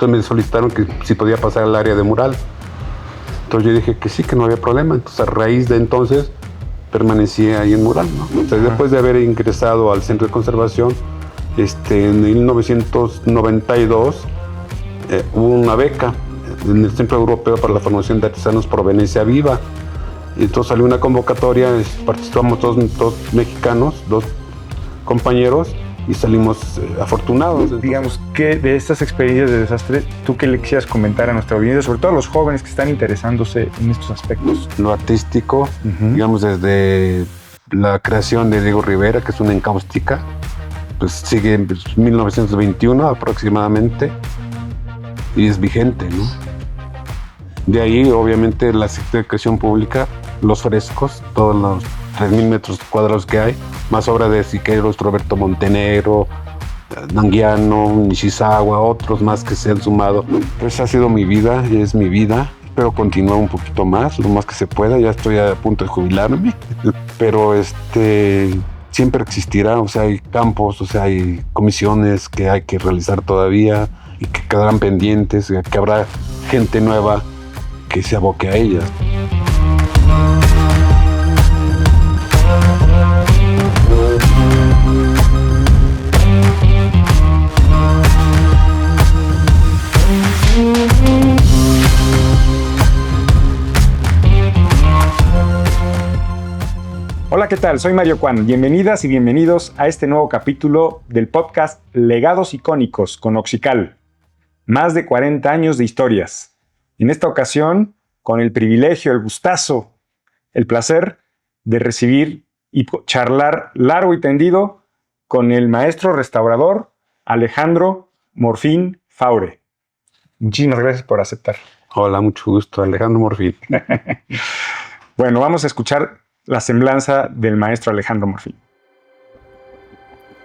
Entonces me solicitaron que si podía pasar al área de mural. Entonces yo dije que sí, que no había problema. Entonces a raíz de entonces permanecí ahí en mural, ¿no? Entonces, después de haber ingresado al Centro de Conservación, en 1992 hubo una beca en el Centro Europeo para la Formación de Artesanos por Venecia Viva. Y entonces salió una convocatoria, participamos dos mexicanos, dos compañeros, y salimos afortunados. Digamos, que de estas experiencias de desastre, ¿tú qué le quisieras comentar a nuestra audiencia, sobre todo a los jóvenes que están interesándose en estos aspectos? Lo artístico, digamos, desde la creación de Diego Rivera, que es una encáustica, pues sigue en 1921 aproximadamente, y es vigente, ¿no? De ahí, obviamente, la Secretaría de Educación Pública, los frescos, todos los 3,000 metros cuadrados que hay, más obra de Siqueiros, Roberto Montenegro, Nanguiano, Nishizawa, otros más que se han sumado. Pues ha sido mi vida, es mi vida. Espero continuar un poquito más, lo más que se pueda. Ya estoy a punto de jubilarme, pero siempre existirá, o sea, hay campos, o sea, hay comisiones que hay que realizar todavía y que quedarán pendientes, que habrá gente nueva que se aboque a ellas. Hola, ¿qué tal? Soy Mario Cuan. Bienvenidas y bienvenidos a este nuevo capítulo del podcast Legados Icónicos con Oxical. Más de 40 años de historias. En esta ocasión, con el privilegio, el gustazo, el placer de recibir y charlar largo y tendido con el maestro restaurador Alejandro Morfín Faure. Muchísimas gracias por aceptar. Hola, mucho gusto, Alejandro Morfín. Bueno, vamos a escuchar la semblanza del maestro Alejandro Morfín.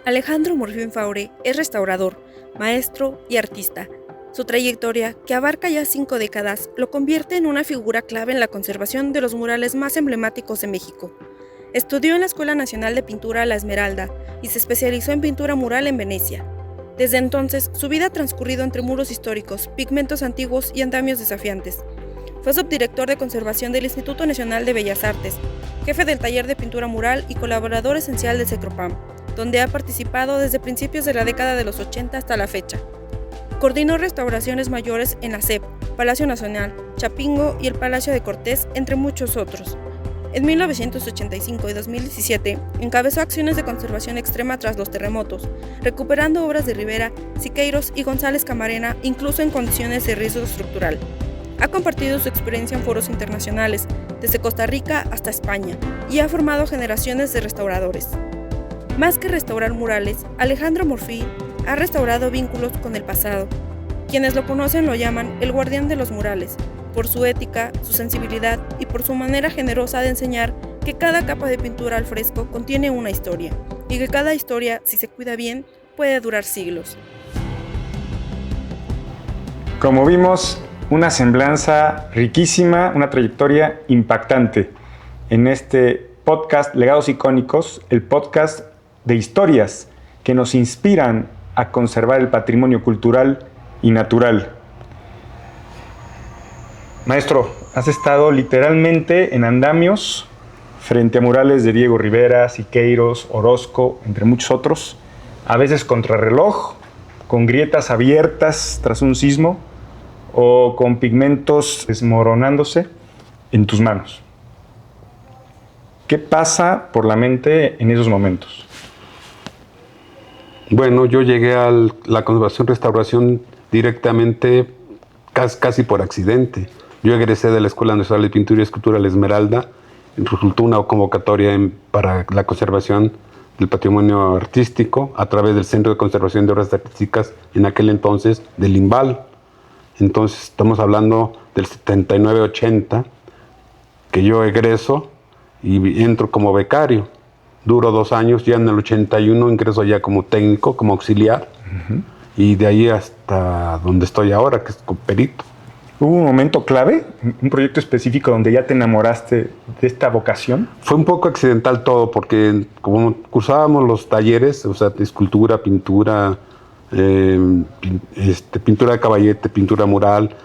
Alejandro Morfín Faure es restaurador, maestro y artista. Su trayectoria, que abarca ya 5 décadas, lo convierte en una figura clave en la conservación de los murales más emblemáticos de México. Estudió en la Escuela Nacional de Pintura La Esmeralda y se especializó en pintura mural en Venecia. Desde entonces, su vida ha transcurrido entre muros históricos, pigmentos antiguos y andamios desafiantes. Fue subdirector de conservación del Instituto Nacional de Bellas Artes, jefe del taller de pintura mural y colaborador esencial de Secropam, donde ha participado desde principios de la década de los 80 hasta la fecha. Coordinó restauraciones mayores en la SEP, Palacio Nacional, Chapingo y el Palacio de Cortés, entre muchos otros. En 1985 y 2017 encabezó acciones de conservación extrema tras los terremotos, recuperando obras de Rivera, Siqueiros y González Camarena, incluso en condiciones de riesgo estructural. Ha compartido su experiencia en foros internacionales, desde Costa Rica hasta España, y ha formado generaciones de restauradores. Más que restaurar murales, Alejandro Morfín ha restaurado vínculos con el pasado. Quienes lo conocen lo llaman el guardián de los murales, por su ética, su sensibilidad y por su manera generosa de enseñar que cada capa de pintura al fresco contiene una historia, y que cada historia, si se cuida bien, puede durar siglos. Como vimos, una semblanza riquísima, una trayectoria impactante en este podcast Legados Icónicos, el podcast de historias que nos inspiran a conservar el patrimonio cultural y natural. Maestro, has estado literalmente en andamios frente a murales de Diego Rivera, Siqueiros, Orozco, entre muchos otros, a veces contrarreloj, con grietas abiertas tras un sismo, o con pigmentos desmoronándose en tus manos. ¿Qué pasa por la mente en esos momentos? Bueno, yo llegué a la conservación restauración directamente, casi por accidente. Yo egresé de la Escuela Nacional de Pintura y Escultura La Esmeralda, resultó una convocatoria para la conservación del patrimonio artístico a través del Centro de Conservación de Obras Artísticas, en aquel entonces del INVAL. Entonces estamos hablando del 79-80, que yo egreso y entro como becario. Duro 2 años, ya en el 81 ingreso ya como técnico, como auxiliar, y de ahí hasta donde estoy ahora, que es como perito. ¿Hubo un momento clave, un proyecto específico donde ya te enamoraste de esta vocación? Fue un poco accidental todo, porque como cursábamos los talleres, o sea, de escultura, pintura, pintura de caballete, pintura mural,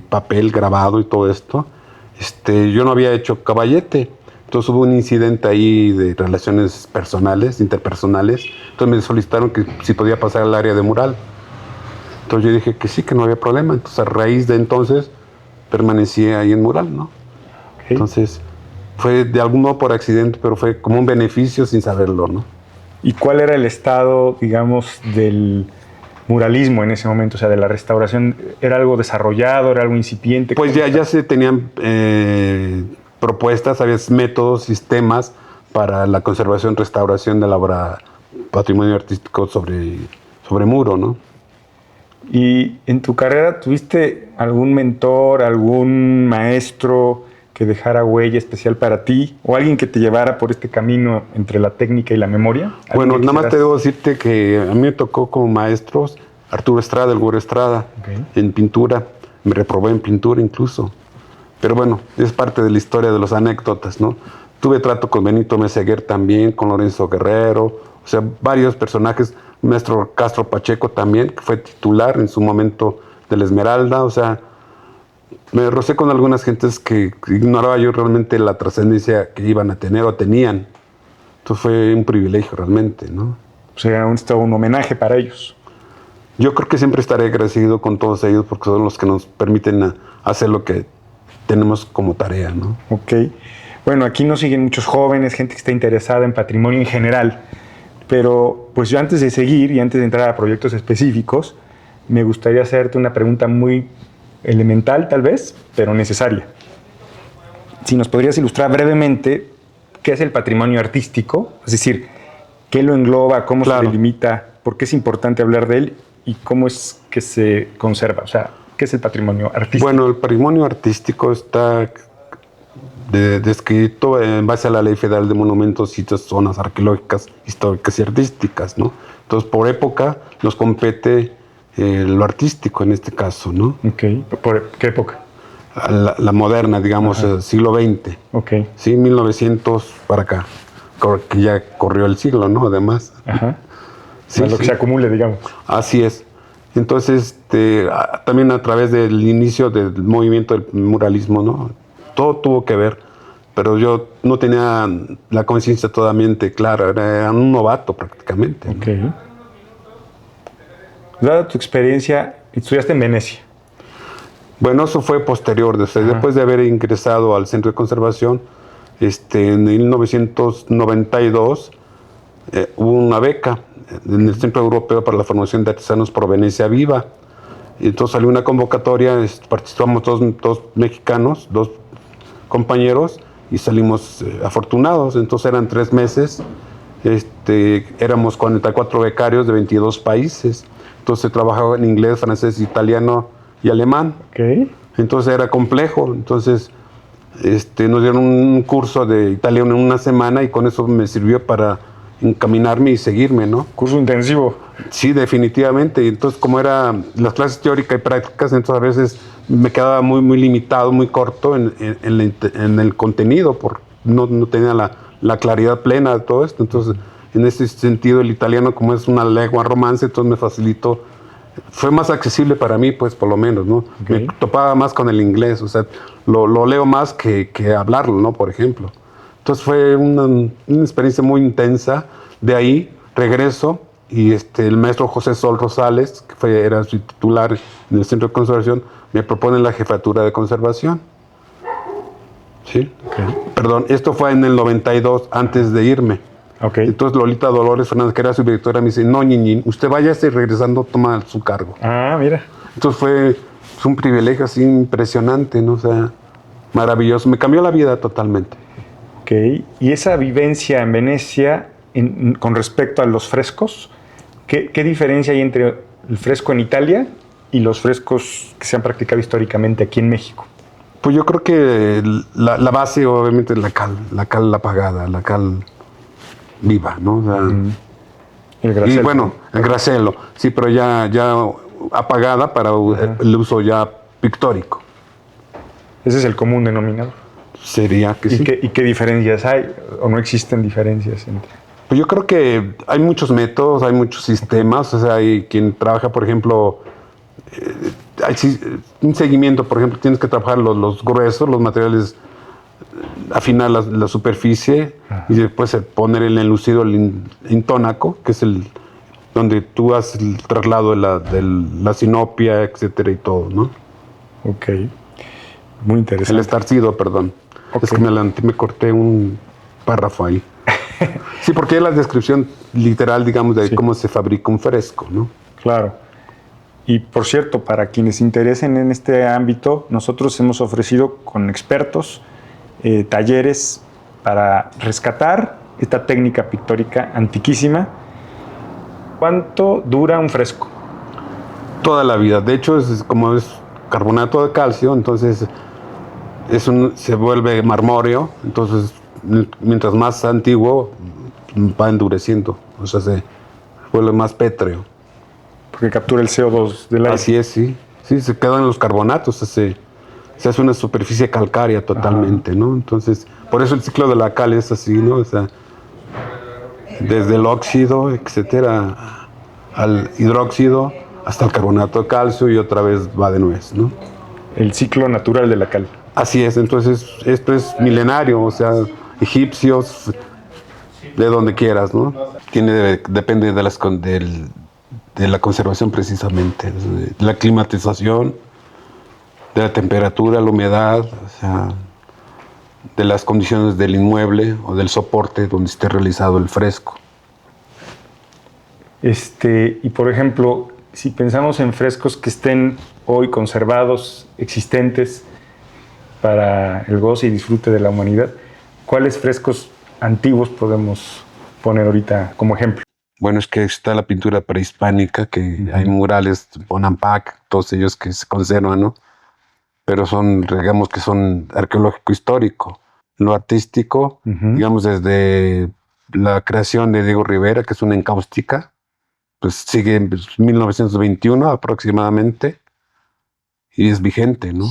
papel grabado y todo esto. Yo no había hecho caballete. Entonces hubo un incidente ahí de relaciones personales, interpersonales. Entonces me solicitaron que si podía pasar al área de mural. Entonces yo dije que sí, que no había problema. Entonces a raíz de entonces permanecí ahí en mural, ¿no? Okay. Entonces fue de algún modo por accidente, pero fue como un beneficio sin saberlo, ¿no? ¿Y cuál era el estado, digamos, del muralismo en ese momento? O sea, de la restauración, ¿era algo desarrollado, era algo incipiente? Pues ya se tenían propuestas, había métodos, sistemas para la conservación, restauración de la obra patrimonio artístico sobre muro, ¿no? ¿Y en tu carrera tuviste algún mentor, algún maestro que dejara huella especial para ti o alguien que te llevara por este camino entre la técnica y la memoria? Bueno, nada más te debo decirte que a mí me tocó como maestros Arturo Estrada, el Güero Estrada, en pintura. Me reprobé en pintura incluso. Pero bueno, es parte de la historia de las anécdotas, ¿no? Tuve trato con Benito Meseguer también, con Lorenzo Guerrero, o sea, varios personajes. Maestro Castro Pacheco también, que fue titular en su momento de la Esmeralda, o sea, me rocé con algunas gentes que ignoraba yo realmente la trascendencia que iban a tener o tenían. Entonces fue un privilegio realmente, ¿no? O sea, un homenaje para ellos. Yo creo que siempre estaré agradecido con todos ellos porque son los que nos permiten hacer lo que tenemos como tarea, ¿no? Ok. Bueno, aquí nos siguen muchos jóvenes, gente que está interesada en patrimonio en general. Pero pues yo antes de seguir y antes de entrar a proyectos específicos, me gustaría hacerte una pregunta muy elemental tal vez, pero necesaria. Si nos podrías ilustrar brevemente qué es el patrimonio artístico, es decir, qué lo engloba, cómo se delimita, por qué es importante hablar de él y cómo es que se conserva, o sea, ¿qué es el patrimonio artístico? Bueno, el patrimonio artístico está descrito en base a la Ley Federal de Monumentos, Sitios, Zonas Arqueológicas, Históricas y Artísticas, ¿no? Entonces, por época nos compete lo artístico en este caso, ¿no? Ok. ¿Por qué época? La moderna, digamos, siglo XX. Ok. Sí, 1900 para acá, que ya corrió el siglo, ¿no? Además. Ajá. Sí, lo que se acumule, digamos. Así es. Entonces, también a través del inicio del movimiento del muralismo, ¿no? Todo tuvo que ver, pero yo no tenía la conciencia totalmente clara, era un novato prácticamente, ¿no? Ok. Dada tu experiencia, estudiaste en Venecia. Bueno, eso fue posterior, después de haber ingresado al Centro de Conservación, en 1992 hubo una beca en el Centro Europeo para la Formación de Artesanos por Venecia Viva. Y entonces salió una convocatoria, participamos dos mexicanos, dos compañeros, y salimos afortunados. Entonces eran 3 meses, éramos 44 becarios de 22 países. Entonces se trabajaba en inglés, francés, italiano y alemán. Okay. Entonces era complejo. Entonces nos dieron un curso de italiano en una semana y con eso me sirvió para encaminarme y seguirme, ¿no? Curso intensivo. Sí, definitivamente. Y entonces, como eran las clases teóricas y prácticas, entonces a veces me quedaba muy limitado, muy corto en el contenido, porque no tenía la claridad plena de todo esto. Entonces, en ese sentido, el italiano, como es una lengua romance, entonces me facilitó. Fue más accesible para mí, pues, por lo menos, ¿no? Okay. Me topaba más con el inglés, o sea, lo leo más que hablarlo, ¿no? Por ejemplo. Entonces fue una experiencia muy intensa. De ahí regreso y el maestro José Sol Rosales, que era su titular en el Centro de Conservación, me propone la jefatura de conservación. ¿Sí? Okay. Perdón, esto fue en el 92, antes de irme. Okay. Entonces Lolita Dolores Fernández, que era su directora, me dice, no, Ñiñín, usted váyase y regresando toma su cargo. Ah, mira. Entonces fue un privilegio así impresionante, ¿no? O sea, maravilloso. Me cambió la vida totalmente. Ok. Y esa vivencia en Venecia, con respecto a los frescos, ¿qué diferencia hay entre el fresco en Italia y los frescos que se han practicado históricamente aquí en México? Pues yo creo que la base, obviamente, es la cal apagada, la cal viva, ¿no? O sea, el gracelo. Y bueno, el gracelo, sí, pero ya apagada para el uso ya pictórico. Ese es el común denominador. Sería que sí. ¿Y qué diferencias hay? ¿O no existen diferencias entre? Pues yo creo que hay muchos métodos, hay muchos sistemas. O sea, hay quien trabaja, por ejemplo, un seguimiento, por ejemplo, tienes que trabajar los gruesos, los materiales, afinar la superficie y después poner el enlucido, el intónaco, que es donde tú haces el traslado de la sinopia, etcétera y todo, ¿no? Ok, muy interesante. El estarcido, perdón. Okay. Es que me corté un párrafo ahí. Sí, porque es la descripción literal, digamos, de cómo se fabrica un fresco, ¿no? Claro. Y por cierto, para quienes interesen en este ámbito, nosotros hemos ofrecido con expertos talleres para rescatar esta técnica pictórica antiquísima. ¿Cuánto dura un fresco? Toda la vida. De hecho, como es carbonato de calcio, entonces se vuelve marmóreo. Entonces, mientras más antiguo, va endureciendo. O sea, se vuelve más pétreo. Porque captura el CO2 del aire. Así es, sí. Sí, se quedan los carbonatos. Se hace una superficie calcárea totalmente, ¿no? Entonces, por eso el ciclo de la cal es así, ¿no? O sea, desde el óxido, etcétera, al hidróxido, hasta el carbonato de calcio y otra vez va de nuez, ¿no? El ciclo natural de la cal. Así es, entonces esto es milenario, o sea, egipcios, de donde quieras, ¿no? Depende de la conservación precisamente, de la climatización, de la temperatura, la humedad, o sea, de las condiciones del inmueble o del soporte donde esté realizado el fresco. Y por ejemplo, si pensamos en frescos que estén hoy conservados, existentes para el goce y disfrute de la humanidad, ¿cuáles frescos antiguos podemos poner ahorita como ejemplo? Bueno, es que está la pintura prehispánica, que hay murales, Bonampak, todos ellos que se conservan, ¿no? Pero digamos que son arqueológico-histórico. Lo artístico, digamos, desde la creación de Diego Rivera, que es una encáustica, pues sigue en 1921 aproximadamente, y es vigente, ¿no?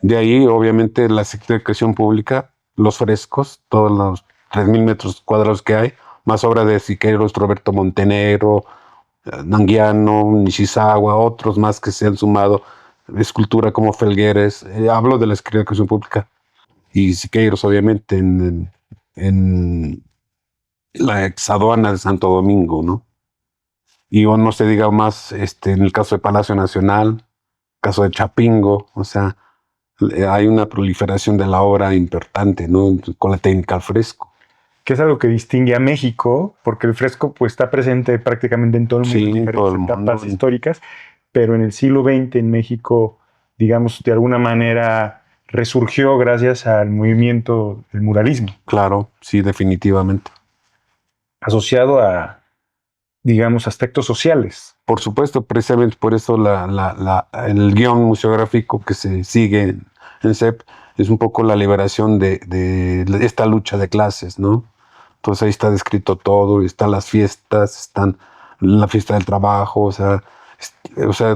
De ahí, obviamente, la Secretaría de Educación Pública, los frescos, todos los 3,000 metros cuadrados que hay, más obra de Siqueiros, Roberto Montenegro, Nanguiano, Nishizawa, otros más que se han sumado, escultura como Felgueres. Hablo de la Secretaría de Educación Pública y Siqueiros, obviamente, en la exaduana de Santo Domingo, ¿no? Y no se diga más en el caso de Palacio Nacional, caso de Chapingo, o sea, hay una proliferación de la obra importante, ¿no? Con la técnica al fresco. Que es algo que distingue a México, porque el fresco pues, está presente prácticamente en todo el mundo, Sí, en diferentes todo el etapas mundo. históricas, pero en el siglo XX en México, digamos, de alguna manera resurgió gracias al movimiento del muralismo. Claro, sí, definitivamente. Asociado a, digamos, aspectos sociales. Por supuesto, precisamente por eso el guión museográfico que se sigue en CEP es un poco la liberación de esta lucha de clases, ¿no? Entonces ahí está descrito todo, están las fiestas, están la fiesta del trabajo, o sea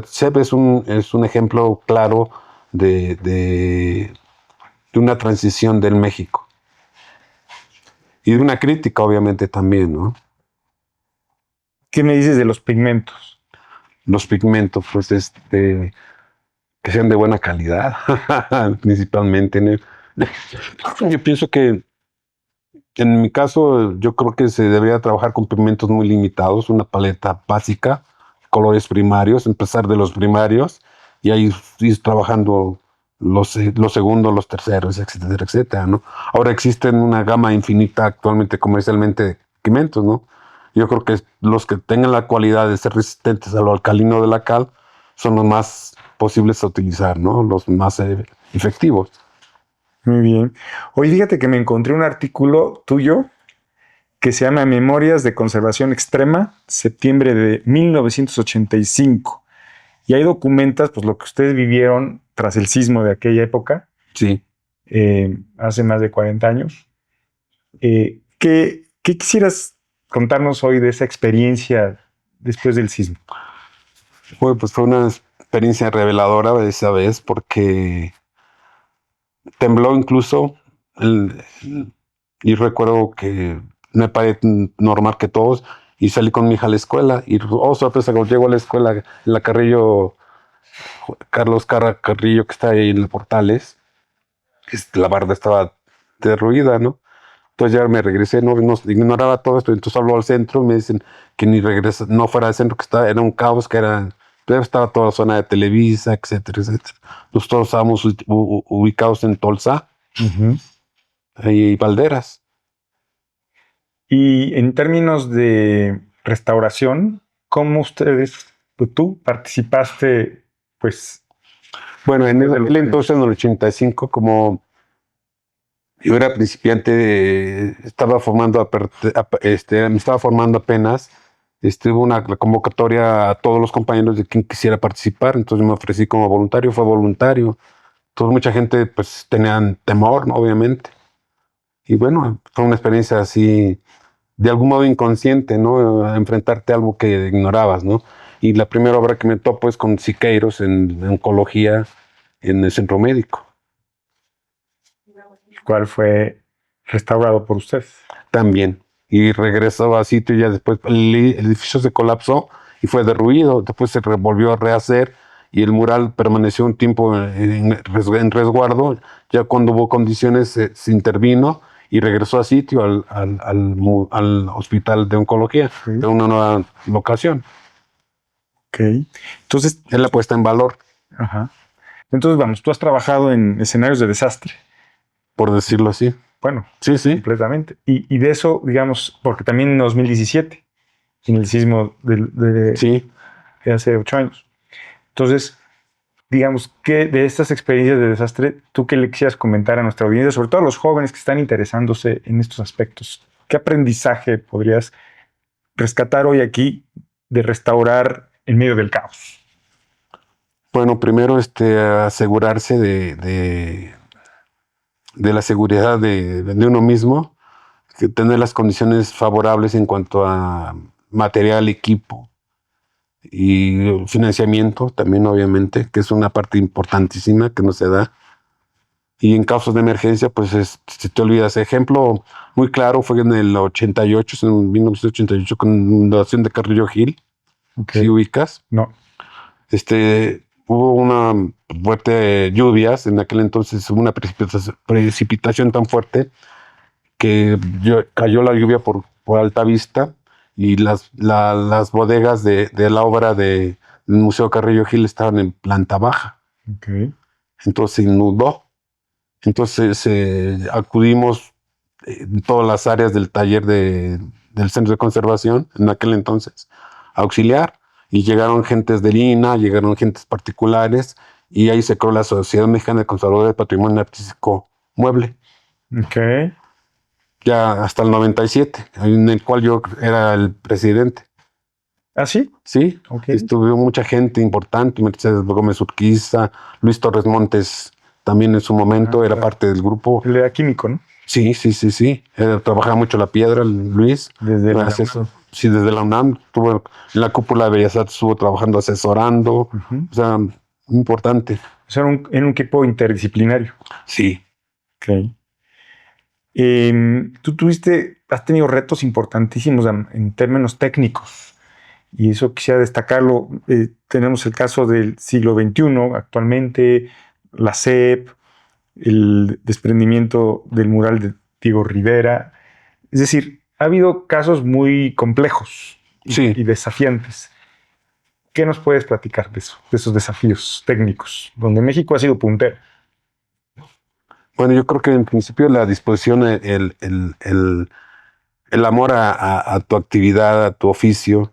CEP es un ejemplo claro de una transición del México. Y de una crítica, obviamente, también, ¿no? ¿Qué me dices de los pigmentos? Los pigmentos, pues, que sean de buena calidad, principalmente, ¿no? Yo pienso que, en mi caso, yo creo que se debería trabajar con pigmentos muy limitados, una paleta básica, colores primarios, empezar de los primarios y ahí ir trabajando los segundos, los terceros, etcétera, etcétera, ¿no? Ahora existen una gama infinita actualmente comercialmente de pigmentos, ¿no? Yo creo que los que tengan la cualidad de ser resistentes a lo alcalino de la cal son los más posibles a utilizar, ¿no? Los más efectivos. Muy bien. Hoy fíjate que me encontré un artículo tuyo que se llama Memorias de Conservación Extrema, septiembre de 1985. Y ahí documentas pues, lo que ustedes vivieron tras el sismo de aquella época, Sí. hace más de 40 años. ¿Qué quisieras contarnos hoy de esa experiencia después del sismo? Pues fue una experiencia reveladora de esa vez porque tembló incluso y recuerdo que una pared normal que todos, y salí con mi hija a la escuela, y sorpresa, cuando llego a la escuela, en la Carrillo, Carlos Carrillo, que está ahí en los Portales, la barda estaba derruida, ¿no? Entonces ya me regresé, no ignoraba todo esto, entonces hablo al centro, me dicen que ni regresa, no fuera al centro, que era un caos, pero estaba toda la zona de Televisa, etcétera, etcétera. Nosotros estábamos ubicados en Tolsa, y Valderas. Y en términos de restauración, ¿cómo ustedes, pues tú participaste, pues? Bueno, en aquel entonces, en el 85, como yo era principiante, me estaba formando apenas. Hubo una convocatoria a todos los compañeros de quien quisiera participar, entonces me ofrecí como voluntario, fue voluntario. Entonces mucha gente pues tenían temor, ¿no? Obviamente. Y bueno, fue una experiencia así, de algún modo inconsciente, ¿no? A enfrentarte a algo que ignorabas, ¿no? Y la primera obra que me topo es con Siqueiros en oncología en el centro médico. ¿Cuál fue restaurado por usted? También. Y regresó a sitio y ya después el edificio se colapsó y fue derruido. Después se volvió a rehacer y el mural permaneció un tiempo en resguardo. Ya cuando hubo condiciones se intervino y regresó a sitio al hospital de oncología, de una nueva locación. Ok. Entonces, es la puesta en valor. Ajá. Entonces, vamos, tú has trabajado en escenarios de desastre. Por decirlo así. Bueno, sí. Completamente. Y de eso, digamos, porque también en 2017, en el sismo de hace 8 años. Entonces, digamos, ¿qué de estas experiencias de desastre, tú qué le quisieras comentar a nuestra audiencia, sobre todo a los jóvenes que están interesándose en estos aspectos? ¿Qué aprendizaje podrías rescatar hoy aquí de restaurar en medio del caos? Bueno, primero asegurarse de la seguridad de uno mismo, que tener las condiciones favorables en cuanto a material, equipo y financiamiento también, obviamente, que es una parte importantísima que no se da. Y en casos de emergencia, pues si te olvidas. Ejemplo muy claro fue en el 88, en 1988, con la inundación de Carrillo Gil. Okay. ¿Sí ubicas? No. Hubo una fuerte lluvias, en aquel entonces hubo una precipitación tan fuerte que cayó la lluvia por alta vista y las bodegas de la obra del Museo Carrillo Gil estaban en planta baja. Okay. Entonces se inundó. Entonces acudimos en todas las áreas del taller del centro de conservación en aquel entonces a auxiliar. Y llegaron gentes del INAH, llegaron gentes particulares, y ahí se creó la Sociedad Mexicana de Conservadores del Patrimonio Artístico Mueble. Okay. Ya hasta el 97, en el cual yo era el presidente. ¿Ah, sí? Sí, okay. Estuvo mucha gente importante, Mercedes Gómez Urquiza, Luis Torres Montes, también en su momento era parte del grupo. Él era químico, ¿no? Sí. Trabajaba mucho la piedra, Luis. Desde la UNAM. Sí, desde la UNAM. Estuvo en la cúpula de Bellas Artes, estuvo trabajando, asesorando. O sea, importante. O sea, en un equipo interdisciplinario. Sí. Ok. Tú has tenido retos importantísimos en términos técnicos. Y eso quisiera destacarlo. Tenemos el caso del siglo XXI actualmente, la CEP, el desprendimiento del mural de Diego Rivera. Es decir, ha habido casos muy complejos y desafiantes. ¿Qué nos puedes platicar de eso, de esos desafíos técnicos, donde México ha sido puntero? Bueno, yo creo que en principio la disposición, el amor a tu actividad, a tu oficio,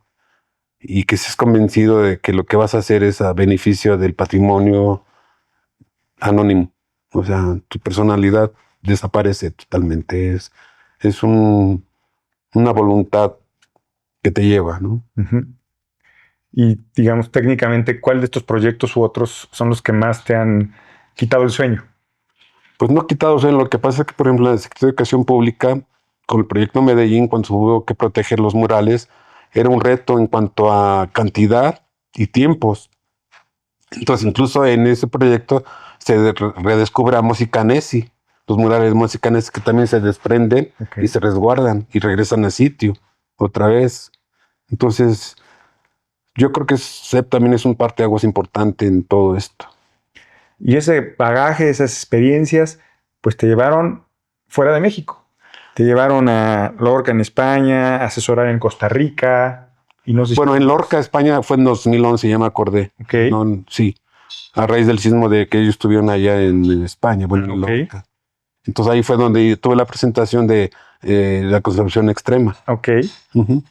y que estés convencido de que lo que vas a hacer es a beneficio del patrimonio anónimo. O sea, tu personalidad desaparece totalmente. Es una voluntad que te lleva, ¿no? Uh-huh. Y digamos, técnicamente, ¿cuál de estos proyectos u otros son los que más te han quitado el sueño? Pues no quitado el sueño. Lo que pasa es que, por ejemplo, la Secretaría de Educación Pública, con el proyecto Medellín, cuando se hubo que proteger los murales, era un reto en cuanto a cantidad y tiempos. Entonces, incluso en ese proyecto se redescubre a Musicanesi. los murales mexicanos que también se desprenden Ok. y se resguardan y regresan al sitio otra vez. Entonces, yo creo que CEP también es un parteaguas importante en todo esto. Y ese bagaje, esas experiencias, pues te llevaron fuera de México. Te llevaron a Lorca en España, a asesorar en Costa Rica. Y no sé si- Bueno, en Lorca, España, fue en 2011, ya me acordé. Ok. No, sí, a raíz del sismo de que ellos estuvieron allá en España, bueno, en Ok. Lorca. Entonces ahí fue donde tuve la presentación de la conservación extrema. Ok. Ujú.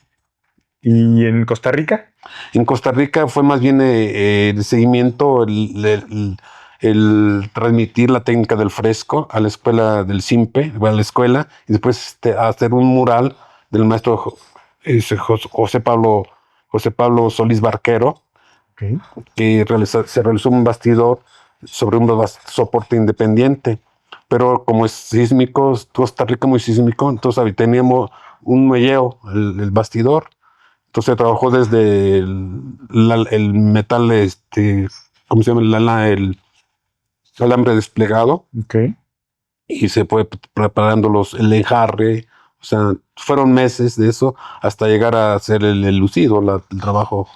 ¿Y en Costa Rica? En Costa Rica fue más bien el seguimiento, el transmitir la técnica del fresco a la escuela del CIMPE, a la escuela, y después hacer un mural del maestro José Pablo Solís Barquero, Ok. que se realizó un bastidor sobre un soporte independiente. Pero como es sísmico, Costa Rica muy sísmico, entonces ahí teníamos un muelleo, el bastidor. Entonces trabajó desde el metal, ¿cómo se llama? El alambre desplegado, Ok. y se fue preparando el enjarre. O sea, fueron meses de eso hasta llegar a hacer el lucido, el trabajo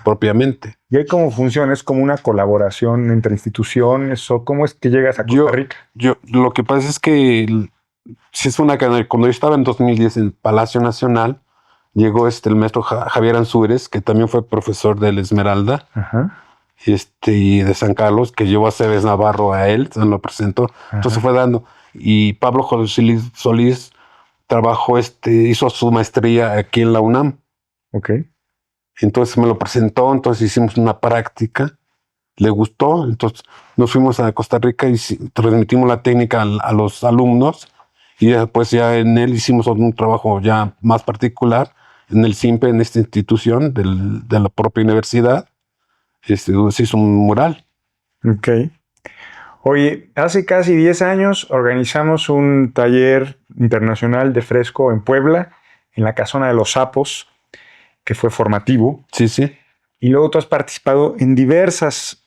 propiamente. ¿Y ahí cómo funciona? ¿Es como una colaboración entre instituciones o cómo es que llegas a Costa Rica? Lo que pasa es que si es una cadena. Cuando yo estaba en 2010 en Palacio Nacional, llegó el maestro Javier Ansúrez, que también fue profesor del Esmeralda, Ajá. y de San Carlos, que llevó a Cebes Navarro a él, se lo presentó. Entonces Ajá. fue dando. Y Pablo José Solís trabajó, hizo su maestría aquí en la UNAM. Ok. Entonces me lo presentó, entonces hicimos una práctica, le gustó, entonces nos fuimos a Costa Rica y transmitimos la técnica a los alumnos, y después ya en él hicimos un trabajo ya más particular en el CIMPE, en esta institución de la propia universidad, donde se hizo un mural. Ok. Oye, hace casi 10 años organizamos un taller internacional de fresco en Puebla, en la Casona de los Sapos, que fue formativo. Sí, sí. Y luego tú has participado en diversas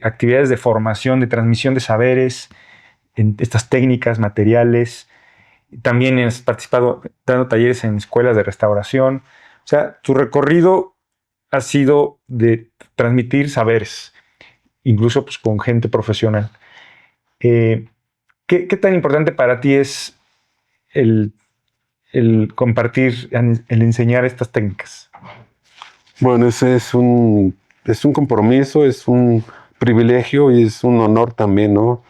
actividades de formación, de transmisión de saberes, en estas técnicas, materiales. También has participado dando talleres en escuelas de restauración. O sea, tu recorrido ha sido de transmitir saberes, incluso pues, con gente profesional. ¿Qué tan importante para ti es el, el compartir, el enseñar estas técnicas? Bueno, ese es un compromiso, es un privilegio y es un honor también, ¿no?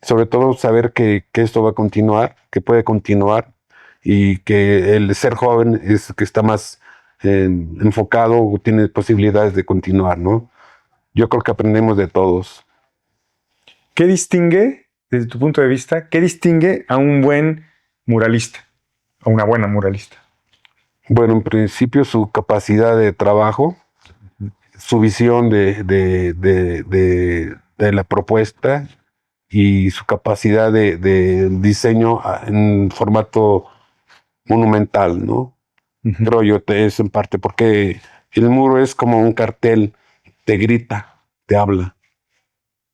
Sobre todo saber que esto va a continuar, que puede continuar, y que el ser joven es que está más enfocado o tiene posibilidades de continuar, ¿no? Yo creo que aprendemos de todos. ¿Qué distingue, desde tu punto de vista, qué distingue a un buen muralista, a una buena muralista? Bueno, en principio su capacidad de trabajo, su visión de la propuesta y su capacidad de diseño en formato monumental, ¿no? Uh-huh. Creo yo, es en parte porque el muro es como un cartel, te grita, te habla.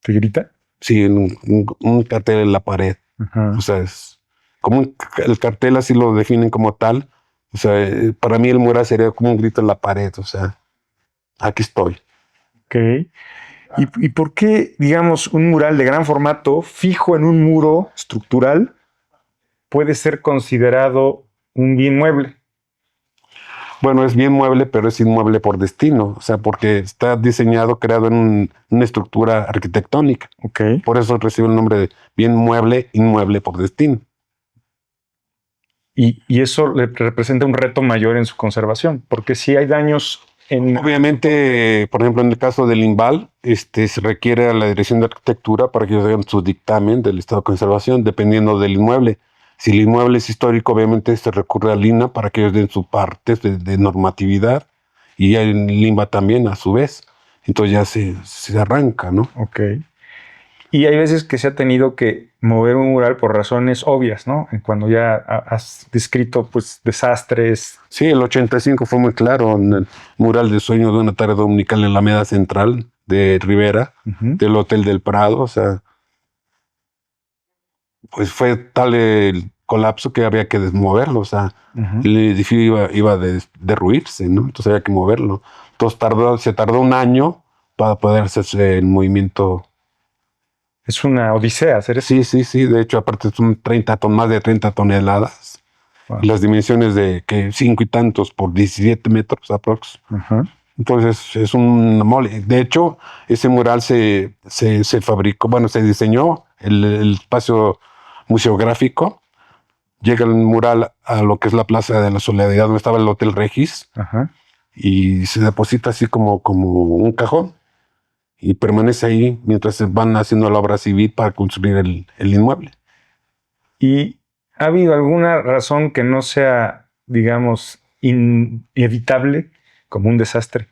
¿Te grita? Sí, un cartel en la pared. Uh-huh. O sea, es como el cartel, así lo definen como tal. O sea, para mí el mural sería como un grito en la pared. O sea, aquí estoy. Ok. ¿Y por qué, digamos, un mural de gran formato fijo en un muro estructural puede ser considerado un bien mueble? Bueno, es bien mueble, pero es inmueble por destino. O sea, porque está diseñado, creado en una estructura arquitectónica. Ok. Por eso recibe el nombre de bien mueble, inmueble por destino. Y eso le representa un reto mayor en su conservación, porque si hay daños en... Obviamente, por ejemplo, en el caso del INVAL, se requiere a la Dirección de Arquitectura para que ellos hagan su dictamen del estado de conservación, dependiendo del inmueble. Si el inmueble es histórico, obviamente se recurre al INAH para que ellos den su parte de normatividad, y el INVA también, a su vez. Entonces ya se arranca, ¿no? Ok. Y hay veces que se ha tenido que mover un mural por razones obvias, ¿no? Cuando ya has descrito, pues, desastres. Sí, el 85 fue muy claro en el mural de Sueño de una tarde dominical en la Alameda Central de Rivera, Uh-huh. del Hotel del Prado. O sea, pues fue tal el colapso que había que desmoverlo, o sea, el edificio iba a derruirse, ¿no? Entonces había que moverlo. Entonces se tardó un año para poder hacerse el movimiento. Es una odisea hacer eso. Sí. De hecho, aparte son más de 30 toneladas. Wow. Y las dimensiones de que 5 y tantos por 17 metros aprox. Entonces es un mole. De hecho, ese mural se fabricó, se diseñó el espacio museográfico. Llega el mural a lo que es la Plaza de la Solidaridad, donde estaba el Hotel Regis, y se deposita así como un cajón y permanece ahí mientras se van haciendo la obra civil para construir el inmueble. ¿Y ha habido alguna razón que no sea, digamos, inevitable, como un desastre,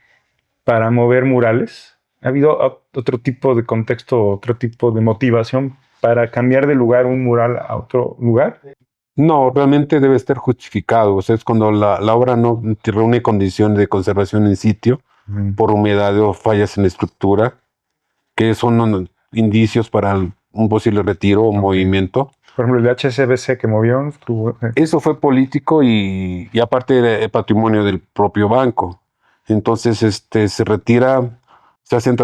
para mover murales? ¿Ha habido otro tipo de contexto, otro tipo de motivación para cambiar de lugar un mural a otro lugar? No, realmente debe estar justificado. O sea, es cuando la obra no reúne condiciones de conservación en sitio por humedad o fallas en la estructura, que son indicios para un posible retiro o movimiento. Por ejemplo, el HSBC que movieron. Eso fue político y aparte era el patrimonio del propio banco. Entonces, se retira,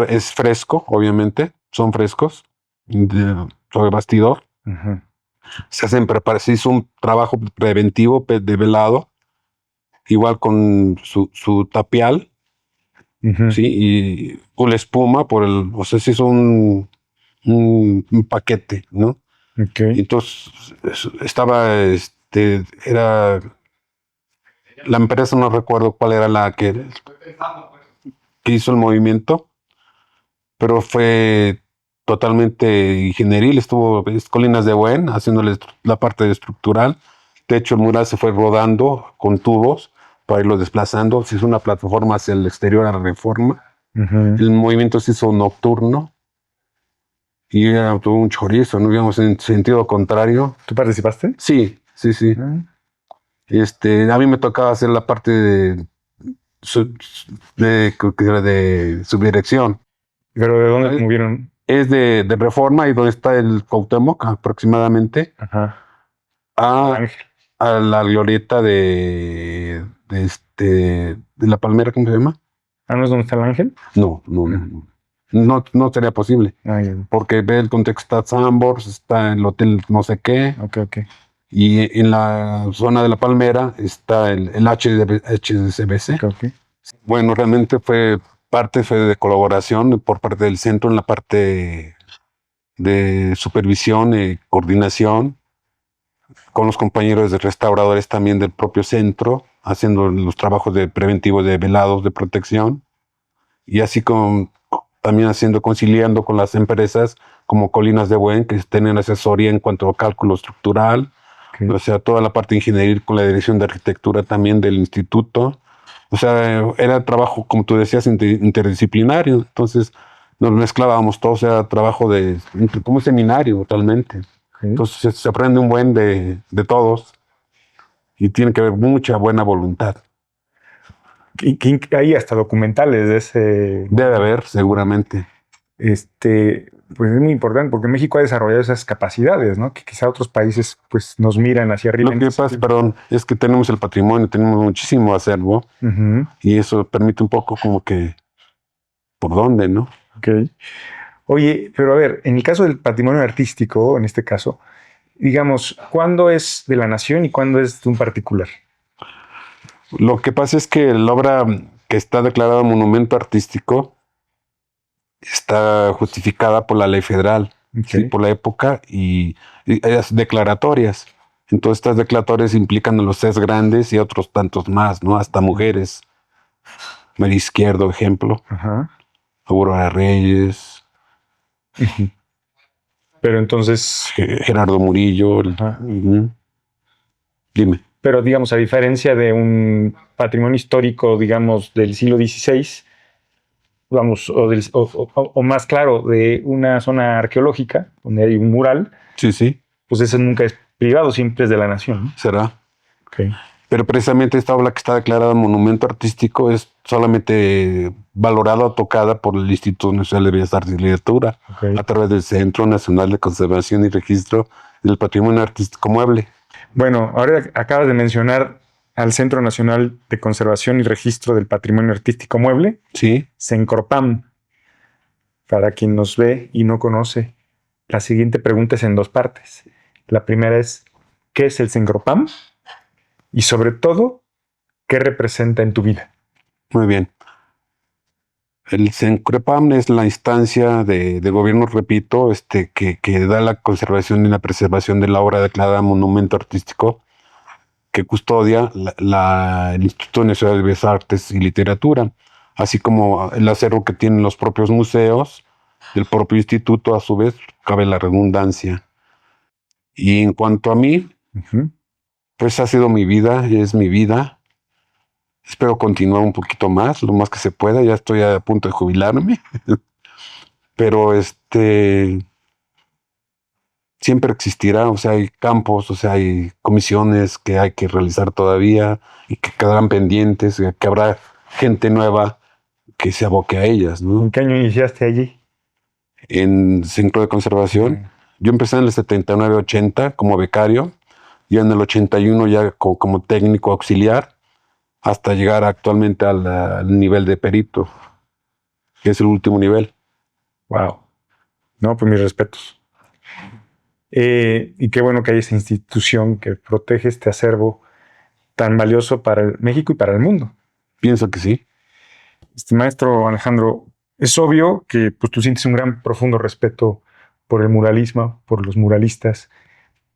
es fresco, obviamente, son frescos, sobre bastidor. Se hizo un trabajo preventivo de velado, igual con su tapial, ¿sí? Y con la espuma o sea, se hizo un paquete, ¿no? Entonces era la empresa, no recuerdo cuál era la que hizo el movimiento, pero fue totalmente ingenieril. Estuvo Colinas de Buen haciéndole la parte estructural. De hecho, el mural se fue rodando con tubos para irlo desplazando. Se hizo una plataforma hacia el exterior a la Reforma. El movimiento se hizo nocturno y era todo un chorizo, ¿no? Digamos, en sentido contrario. ¿Tú participaste? Sí. A mí me tocaba hacer la parte de subdirección. ¿Pero de dónde movieron? Es de Reforma, y donde está el Cuauhtémoc aproximadamente, a la glorieta de la Palmera, ¿cómo se llama? ¿No es donde está el ángel? No sería posible. Porque ve el contexto, está Sambors, está el hotel no sé qué. Y en la zona de la Palmera está el HSBC. Bueno, realmente fue de colaboración por parte del centro en la parte de supervisión y coordinación, con los compañeros de restauradores también del propio centro, haciendo los trabajos de preventivos de velados de protección, y así también conciliando con las empresas como Colinas de Buen, que tienen asesoría en cuanto a cálculo estructural, o sea, toda la parte ingenieril con la dirección de arquitectura también del instituto. O sea, era trabajo, como tú decías, interdisciplinario. Entonces nos mezclábamos todos, era trabajo como un seminario totalmente. Entonces se aprende un buen de todos y tiene que haber mucha buena voluntad. Hay hasta documentales de ese. Debe haber, seguramente. Pues es muy importante porque México ha desarrollado esas capacidades, ¿no? Que quizá otros países pues nos miran hacia arriba. Lo que pasa, es que tenemos el patrimonio, tenemos muchísimo acervo, y eso permite un poco como que por dónde, ¿no? Oye, pero a ver, en el caso del patrimonio artístico, en este caso, digamos, ¿cuándo es de la nación y cuándo es de un particular? Lo que pasa es que la obra que está declarada monumento artístico está justificada por la ley federal, ¿sí? Por la época y es declaratorias. Entonces estas declaratorias implican a los 6 grandes y otros tantos más, ¿no? Hasta mujeres. María Izquierdo, ejemplo. Aurora Reyes. Pero entonces... Gerardo Murillo. Dime. Pero digamos, a diferencia de un patrimonio histórico, digamos, del siglo XVI, vamos, o más claro, de una zona arqueológica, donde hay un mural, sí, pues ese nunca es privado, siempre es de la nación, ¿no? Será. Pero precisamente esta obra que está declarada monumento artístico es solamente valorada o tocada por el Instituto Nacional de Bellas Artes y Literatura Ok. a través del Centro Nacional de Conservación y Registro del Patrimonio Artístico Mueble. Bueno, ahora acabas de mencionar al Centro Nacional de Conservación y Registro del Patrimonio Artístico Mueble, Sí, CENCROPAM. Para quien nos ve y no conoce, la siguiente pregunta es en dos partes. La primera es, ¿qué es el CENCROPAM? Y sobre todo, ¿qué representa en tu vida? muy bien. El CENCREPAM es la instancia de gobierno, repito, que da la conservación y la preservación de la obra declarada monumento artístico que custodia el Instituto Nacional de Bellas Artes y Literatura, así como el acervo que tienen los propios museos del propio instituto, a su vez, cabe la redundancia. Y en cuanto a mí, Ujú. pues ha sido mi vida, es mi vida. Espero continuar un poquito más, lo más que se pueda. Ya estoy a punto de jubilarme, pero siempre existirá, o sea, hay campos, o sea, hay comisiones que hay que realizar todavía y que quedarán pendientes, que habrá gente nueva que se aboque a ellas, ¿no? ¿En qué año iniciaste allí? En Centro de Conservación, yo empecé en el 79-80 como becario, y en el 81 ya como técnico auxiliar, hasta llegar actualmente al nivel de perito, que es el último nivel. Wow. No, pues mis respetos. Y qué bueno que hay esa institución que protege este acervo tan valioso para México y para el mundo. Pienso que sí. Maestro Alejandro, es obvio que pues, tú sientes un gran, profundo respeto por el muralismo, por los muralistas,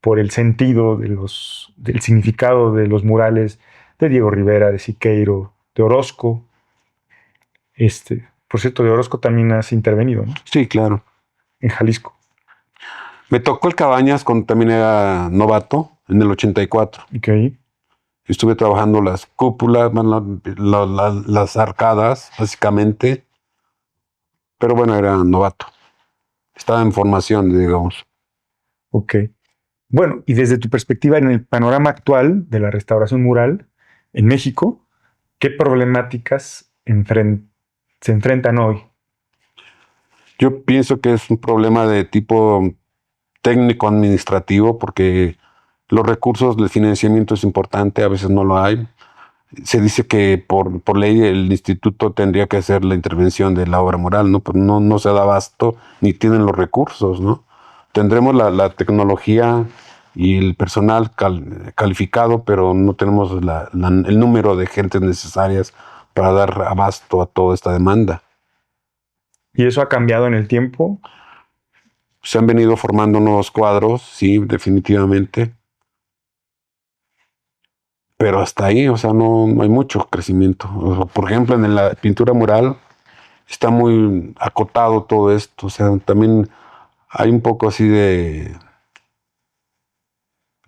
por el sentido del significado de los murales de Diego Rivera, de Siqueiro, de Orozco. Por cierto, de Orozco también has intervenido, ¿no? Sí, claro. En Jalisco. Me tocó el Cabañas cuando también era novato, en el 84. Ok. Estuve trabajando las cúpulas, las arcadas, básicamente. Pero bueno, era novato. Estaba en formación, digamos. Ok. Bueno, y desde tu perspectiva en el panorama actual de la restauración mural en México, ¿qué problemáticas se enfrentan hoy? Yo pienso que es un problema de tipo técnico-administrativo, porque los recursos del financiamiento es importante, a veces no lo hay. Se dice que por ley el instituto tendría que hacer la intervención de la obra mural, ¿no? Pero no se da abasto ni tienen los recursos, ¿no? Tendremos la tecnología y el personal calificado, pero no tenemos el número de gentes necesarias para dar abasto a toda esta demanda. ¿Y eso ha cambiado en el tiempo? Se han venido formando nuevos cuadros, sí, definitivamente. Pero hasta ahí, o sea, no hay mucho crecimiento. O sea, por ejemplo, en la pintura mural está muy acotado todo esto. O sea, también hay un poco así de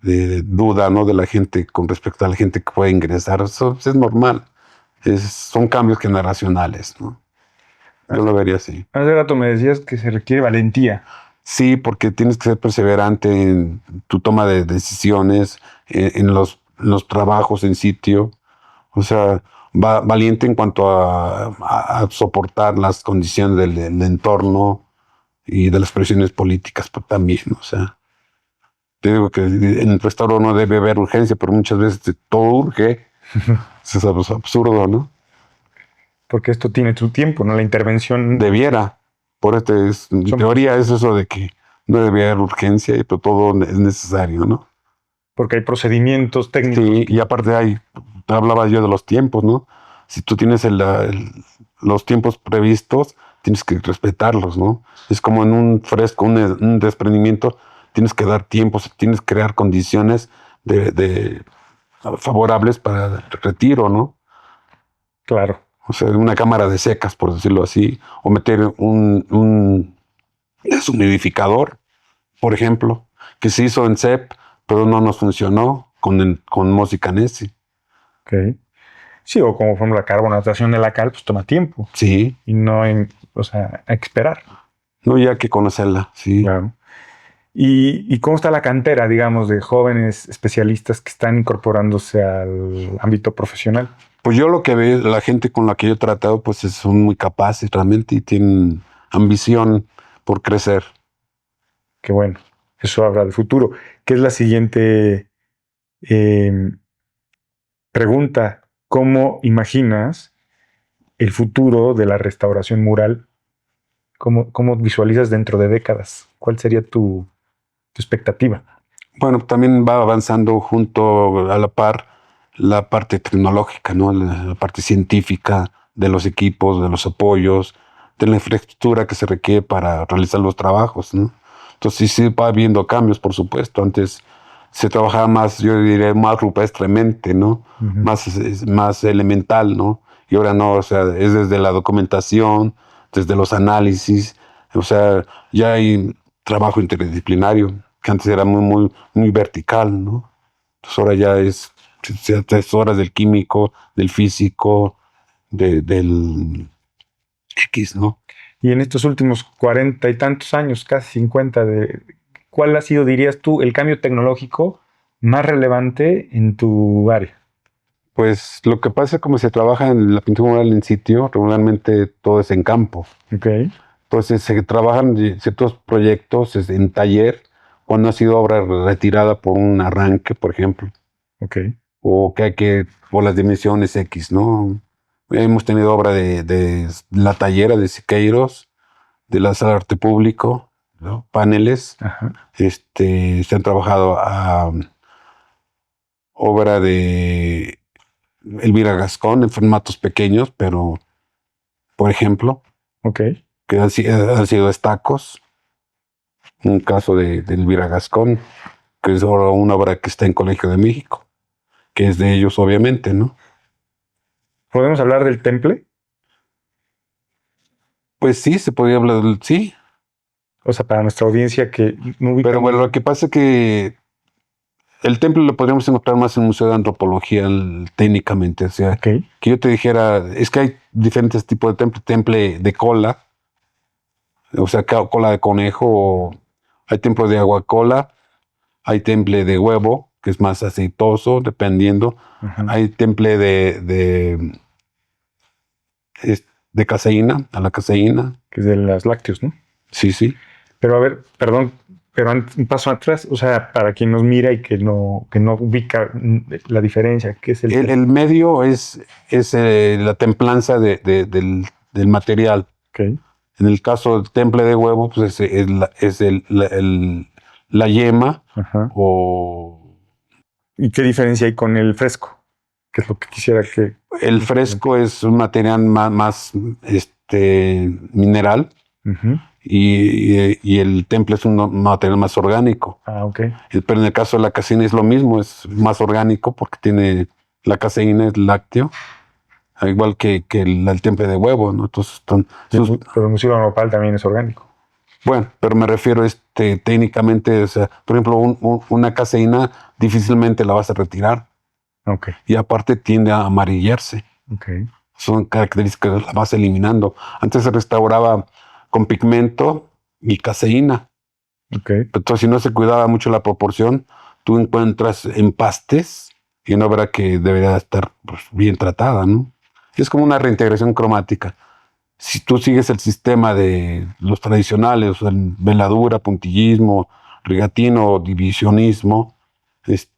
duda, ¿no? De la gente con respecto a la gente que puede ingresar. Eso es normal. Son cambios generacionales, ¿no? Yo lo vería así. Hace rato me decías que se requiere valentía. Sí, porque tienes que ser perseverante en tu toma de decisiones, en los trabajos en sitio. O sea, valiente en cuanto a soportar las condiciones del entorno y de las presiones políticas, pero también, o sea. Te digo que en el restaurante no debe haber urgencia, pero muchas veces todo urge. Eso es absurdo, ¿no? Porque esto tiene su tiempo, ¿no? La intervención. Debiera. En teoría es eso de que no debe haber urgencia, pero todo es necesario, ¿no? Porque hay procedimientos técnicos. Sí, y aparte hablaba yo de los tiempos, ¿no? Si tú tienes los tiempos previstos, tienes que respetarlos, ¿no? Es como en un fresco, un desprendimiento, tienes que dar tiempos, tienes que crear condiciones favorables para el retiro, ¿no? Claro. O sea, una cámara de secas, por decirlo así, o meter un deshumidificador, por ejemplo, que se hizo en CEP, pero no nos funcionó con Mosi-Canesi. Ok. Sí, o como por ejemplo la carbonatación de la cal, pues toma tiempo. Sí. Y no, o sea, hay que esperar. No, ya hay que conocerla, sí. Claro. ¿Y cómo está la cantera, digamos, de jóvenes especialistas que están incorporándose al ámbito profesional? Pues yo lo que veo, la gente con la que yo he tratado, pues son muy capaces realmente y tienen ambición por crecer. Que bueno, eso habla de futuro. ¿Qué es la siguiente eh, pregunta? ¿Cómo imaginas el futuro de la restauración mural? ¿Cómo visualizas dentro de décadas? ¿Cuál sería tu expectativa? Bueno, también va avanzando junto a la par la parte tecnológica, ¿no? La parte científica de los equipos, de los apoyos, de la infraestructura que se requiere para realizar los trabajos, ¿no? Entonces sí va habiendo cambios, por supuesto. Antes se trabajaba más, yo diría, más rupestremente, ¿no? Ujú. Más elemental, ¿no? Y ahora no, o sea, es desde la documentación, desde los análisis, o sea, ya hay trabajo interdisciplinario, que antes era muy vertical, ¿no? Entonces ahora ya es 3 horas del químico, del físico, del X, ¿no? Y en estos últimos 40 y tantos años, casi 50, ¿cuál ha sido, dirías tú, el cambio tecnológico más relevante en tu área? Pues lo que pasa es como se trabaja en la pintura mural en sitio, regularmente todo es en campo. Ok, Entonces se trabajan ciertos proyectos en taller cuando ha sido obra retirada por un arranque, por ejemplo, ok. o por las dimensiones X, ¿no? Hemos tenido obra de la tallera de Siqueiros, de la Sala de Arte Público, ¿no? Paneles. Ajá. Se han trabajado a obra de Elvira Gascón en formatos pequeños, pero, por ejemplo, Ok. que han sido estacos. Un caso de Elvira Gascón, que es ahora una obra que está en Colegio de México, que es de ellos, obviamente, ¿no? ¿Podemos hablar del temple? Pues sí, se podría hablar, sí, O sea, para nuestra audiencia que no ubica pero bueno, lo que pasa es que el templo lo podríamos encontrar más en el Museo de Antropología técnicamente, o sea, Ok, que yo te dijera, es que hay diferentes tipos de temple de cola, o sea, cola de conejo, o hay temple de aguacola, hay temple de huevo, que es más aceitoso, dependiendo, ajá. hay temple de caseína, a la caseína, Que es de las lácteos, ¿no? sí, sí. Pero a ver, perdón, pero un paso atrás, o sea, para quien nos mira y que no ubica la diferencia, ¿qué es el temple? El medio es la templanza del material. Ok. En el caso del temple de huevo, pues la yema Ajá. o ¿Y qué diferencia hay con el fresco? Que es lo que quisiera que... el fresco es un material más mineral Ujú. y el temple es un material más orgánico. Ah, ok. Pero en el caso de la caseína es lo mismo, es más orgánico porque tiene la caseína, es lácteo, al igual que el temple de huevo, ¿no? Entonces, Pero el mucílago nopal también es orgánico. bueno, pero me refiero técnicamente, o sea, por ejemplo, una caseína difícilmente la vas a retirar Ok, y aparte tiende a amarillarse. ok. Son características que la vas eliminando. Antes se restauraba con pigmento y caseína. Ok. Entonces, si no se cuidaba mucho la proporción, tú encuentras empastes y una obra que debería estar pues, bien tratada, ¿no? Es como una reintegración cromática. Si tú sigues el sistema de los tradicionales, el veladura, puntillismo, rigatino, divisionismo, pues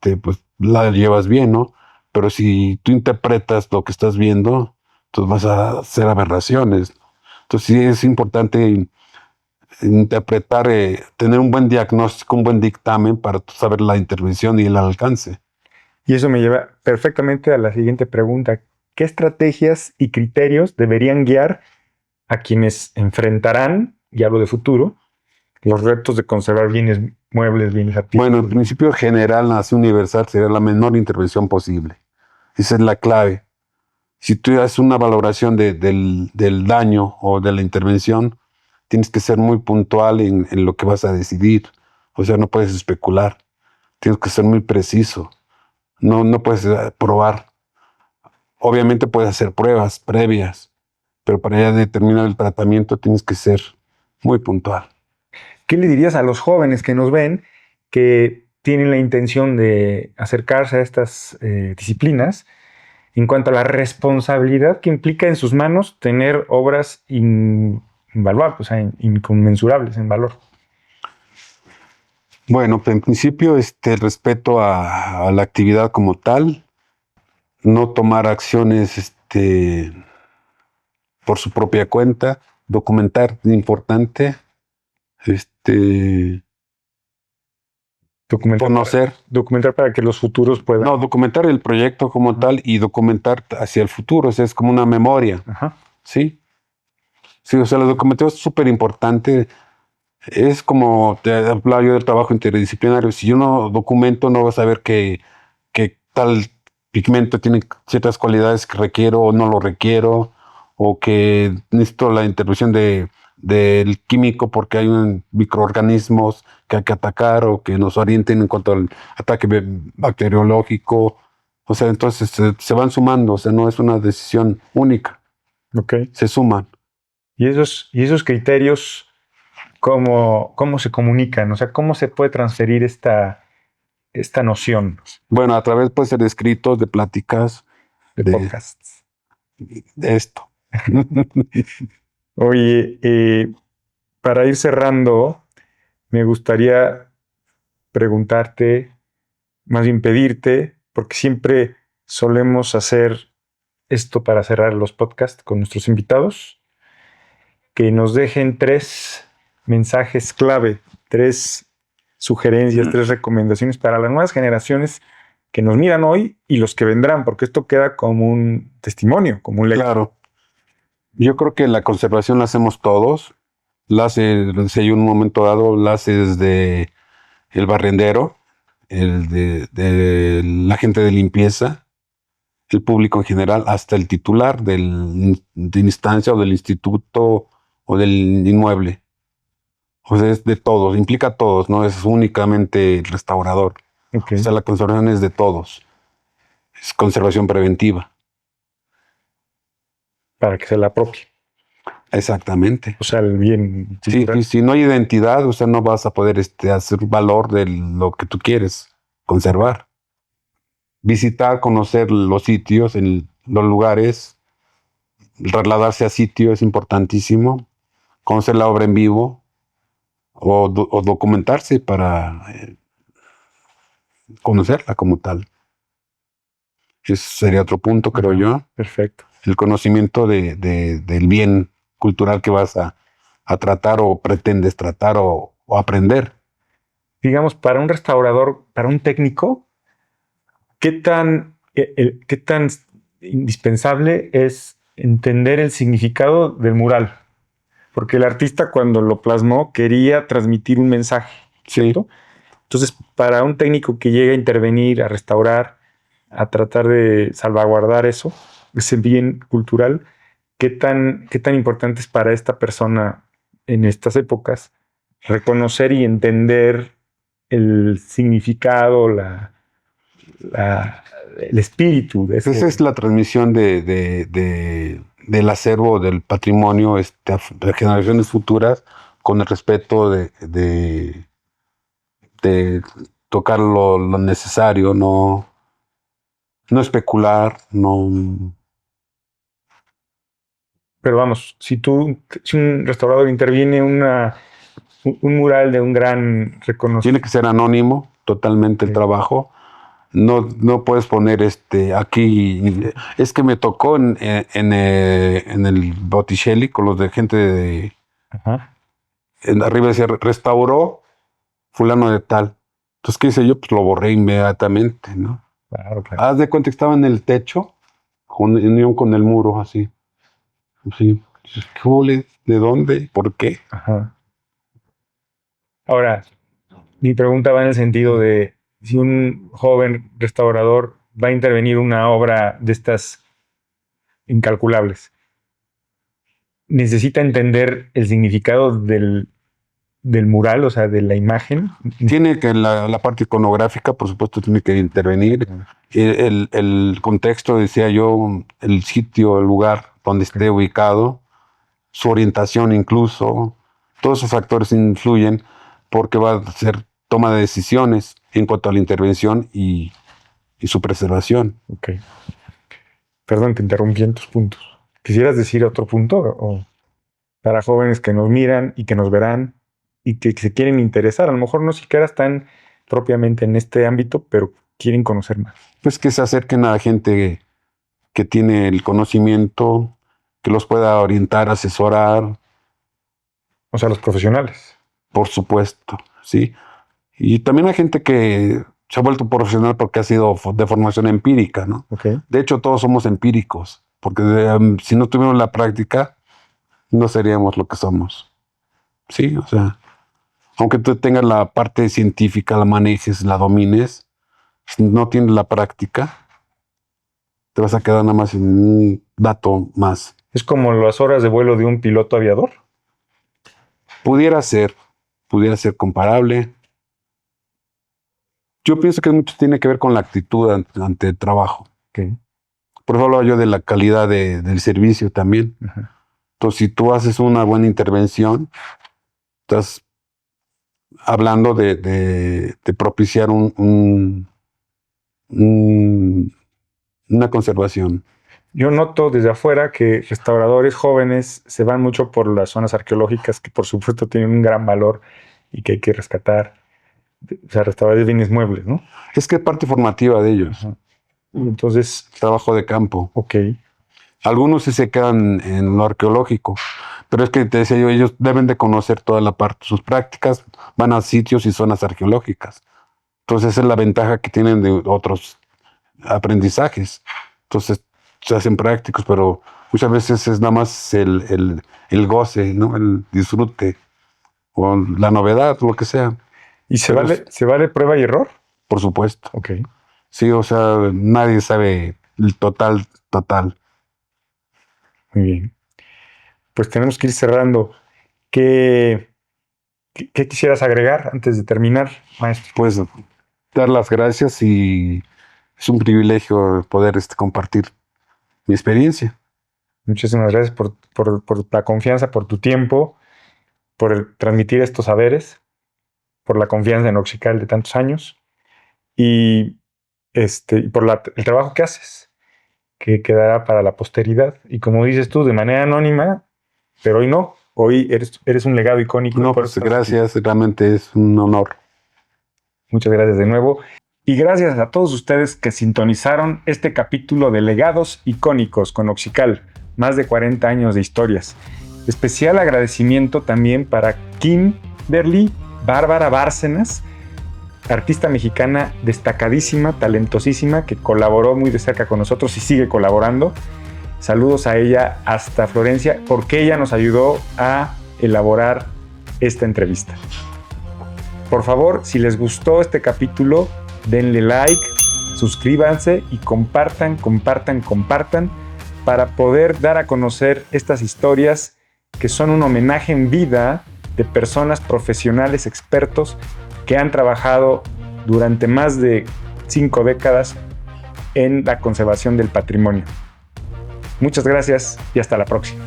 la llevas bien, ¿no? Pero si tú interpretas lo que estás viendo, entonces vas a hacer aberraciones. Entonces sí es importante interpretar, tener un buen diagnóstico, un buen dictamen para tú saber la intervención y el alcance. Y eso me lleva perfectamente a la siguiente pregunta. ¿Qué estrategias y criterios deberían guiar a quienes enfrentarán, y hablo de futuro, los retos de conservar bienes muebles, bienes Bueno, el artísticos? principio general, así universal, sería la menor intervención posible. Esa es la clave. Si tú haces una valoración del daño o de la intervención, tienes que ser muy puntual en lo que vas a decidir. O sea, no puedes especular. Tienes que ser muy preciso. No puedes probar. Obviamente puedes hacer pruebas previas, pero para ya determinar el tratamiento tienes que ser muy puntual. ¿Qué le dirías a los jóvenes que nos ven que tienen la intención de acercarse a estas disciplinas en cuanto a la responsabilidad que implica en sus manos tener obras invaluables, o sea, inconmensurables en valor? Bueno, en principio, el respeto a la actividad como tal, no tomar acciones, por su propia cuenta, documentar es importante, conocer. Documentar para que los futuros puedan. No, documentar el proyecto como tal y documentar hacia el futuro, o sea, es como una memoria, Ajá. ¿sí? Sí, o sea, la documentación es súper importante. Es como te hablaba yo del trabajo interdisciplinario. Si yo no documento, no vas a ver que tal pigmento tiene ciertas cualidades que requiero o no lo requiero, o que necesito la intervención del químico porque hay microorganismos que hay que atacar o que nos orienten en cuanto al ataque bacteriológico. O sea, entonces se van sumando, o sea, no es una decisión única. Ok. Se suman. Y esos criterios, ¿cómo se comunican? O sea, ¿cómo se puede transferir esta noción Bueno, a través puede ser de escritos, de pláticas, de podcasts? de esto. Oye, para ir cerrando, me gustaría preguntarte, más bien pedirte, porque siempre solemos hacer esto para cerrar los podcasts con nuestros invitados, que nos dejen 3 mensajes clave, 3 sugerencias, 3 recomendaciones para las nuevas generaciones que nos miran hoy y los que vendrán, porque esto queda como un testimonio, como un legado. Claro. Yo creo que la conservación la hacemos todos. La hace, si hay un momento dado, la hace desde el barrendero, de la gente de limpieza, el público en general, hasta el titular de instancia o del instituto o del inmueble. O sea, es de todos, implica a todos, no es únicamente el restaurador. Okay. O sea, la conservación es de todos. Es conservación preventiva. Para que se la apropie. Exactamente. O sea, el bien. Sí, si no hay identidad, o sea, no vas a poder hacer valor de lo que tú quieres conservar. Visitar, conocer los sitios, los lugares, trasladarse a sitios es importantísimo. Conocer la obra en vivo o documentarse para conocerla como tal. Ese sería otro punto, creo yo. Perfecto. El conocimiento del bien cultural que vas a tratar o pretendes tratar o aprender. Digamos, para un restaurador, para un técnico, ¿qué tan indispensable es entender el significado del mural? Porque el artista, cuando lo plasmó, quería transmitir un mensaje, ¿cierto? Sí. Entonces, para un técnico que llega a intervenir, a restaurar, a tratar de salvaguardar eso, ese bien cultural, ¿qué tan importante es para esta persona en estas épocas reconocer y entender el significado, el espíritu de Esa es la transmisión del acervo, del patrimonio de generaciones futuras, con el respeto de tocar lo necesario, no especular, no. Pero vamos, si un restaurador interviene un mural de un gran reconocimiento. Tiene que ser anónimo totalmente el trabajo. No puedes poner aquí. Es que me tocó en el Botticelli con los de gente de. Ajá. Arriba decía restauró fulano de tal. Entonces, ¿qué hice yo? Pues lo borré inmediatamente, ¿no? Claro. Haz de cuenta que estaba en el techo, en unión con el muro, así. Sí. ¿Qué huele? ¿De dónde? ¿Por qué? Ajá. Ahora, mi pregunta va en el sentido de si un joven restaurador va a intervenir una obra de estas incalculables, necesita entender el significado del mural, o sea, de la imagen. Tiene que la parte iconográfica, por supuesto, tiene que intervenir. El contexto, decía yo, el sitio, el lugar donde esté ubicado, su orientación incluso, Todos esos factores influyen porque va a ser toma de decisiones en cuanto a la intervención y su preservación. Ok. Perdón, te interrumpí en tus puntos. ¿Quisieras decir otro punto? O para jóvenes que nos miran y que nos verán y que se quieren interesar. A lo mejor no siquiera están propiamente en este ámbito, pero quieren conocer más. Pues que se acerquen a gente que tiene el conocimiento, que los pueda orientar, asesorar. O sea, los profesionales. Por supuesto, sí. Y también hay gente que se ha vuelto profesional porque ha sido de formación empírica, ¿no? Okay. De hecho, todos somos empíricos, porque si no tuviéramos la práctica, no seríamos lo que somos. Sí, o sea, aunque tú tengas la parte científica, la manejes, la domines, si no tienes la práctica, te vas a quedar nada más en un dato más. Es como las horas de vuelo de un piloto aviador. Pudiera ser comparable. Yo pienso que mucho tiene que ver con la actitud ante el trabajo. Okay. Por eso hablo yo de la calidad del servicio también. Ajá. Entonces, si tú haces una buena intervención, estás hablando de propiciar una conservación. Yo noto desde afuera que restauradores jóvenes se van mucho por las zonas arqueológicas que por supuesto tienen un gran valor y que hay que rescatar. O sea, restauradores de bienes muebles, ¿no? Es que es parte formativa de ellos. Ajá. Entonces, trabajo de campo. Ok. Algunos sí se quedan en lo arqueológico, pero es que te decía yo, ellos deben de conocer toda la parte, sus prácticas, van a sitios y zonas arqueológicas. Entonces esa es la ventaja que tienen de otros aprendizajes. Entonces se hacen prácticos, pero muchas veces es nada más el goce, ¿no? El disfrute o la novedad, lo que sea. ¿Y se vale prueba y error? Por supuesto. Ok. Sí, o sea, nadie sabe el total. Muy bien. Pues tenemos que ir cerrando. ¿Qué quisieras agregar antes de terminar, maestro? Pues dar las gracias y es un privilegio poder compartir mi experiencia. Muchísimas gracias por la confianza, por tu tiempo, por transmitir estos saberes, por la confianza en Oxical de tantos años y por el trabajo que haces, que quedará para la posteridad. Y como dices tú, de manera anónima, pero hoy no. Hoy eres un legado icónico. No, pues gracias, realmente es un honor. Muchas gracias de nuevo. Y gracias a todos ustedes que sintonizaron este capítulo de Legados Icónicos con Oxical, más de 40 años de historias. Especial agradecimiento también para Kimberly Bárbara Bárcenas, artista mexicana destacadísima, talentosísima, que colaboró muy de cerca con nosotros y sigue colaborando. Saludos a ella hasta Florencia, porque ella nos ayudó a elaborar esta entrevista. Por favor, si les gustó este capítulo, denle like, suscríbanse y compartan para poder dar a conocer estas historias que son un homenaje en vida de personas profesionales expertos que han trabajado durante más de 5 décadas en la conservación del patrimonio. Muchas gracias y hasta la próxima.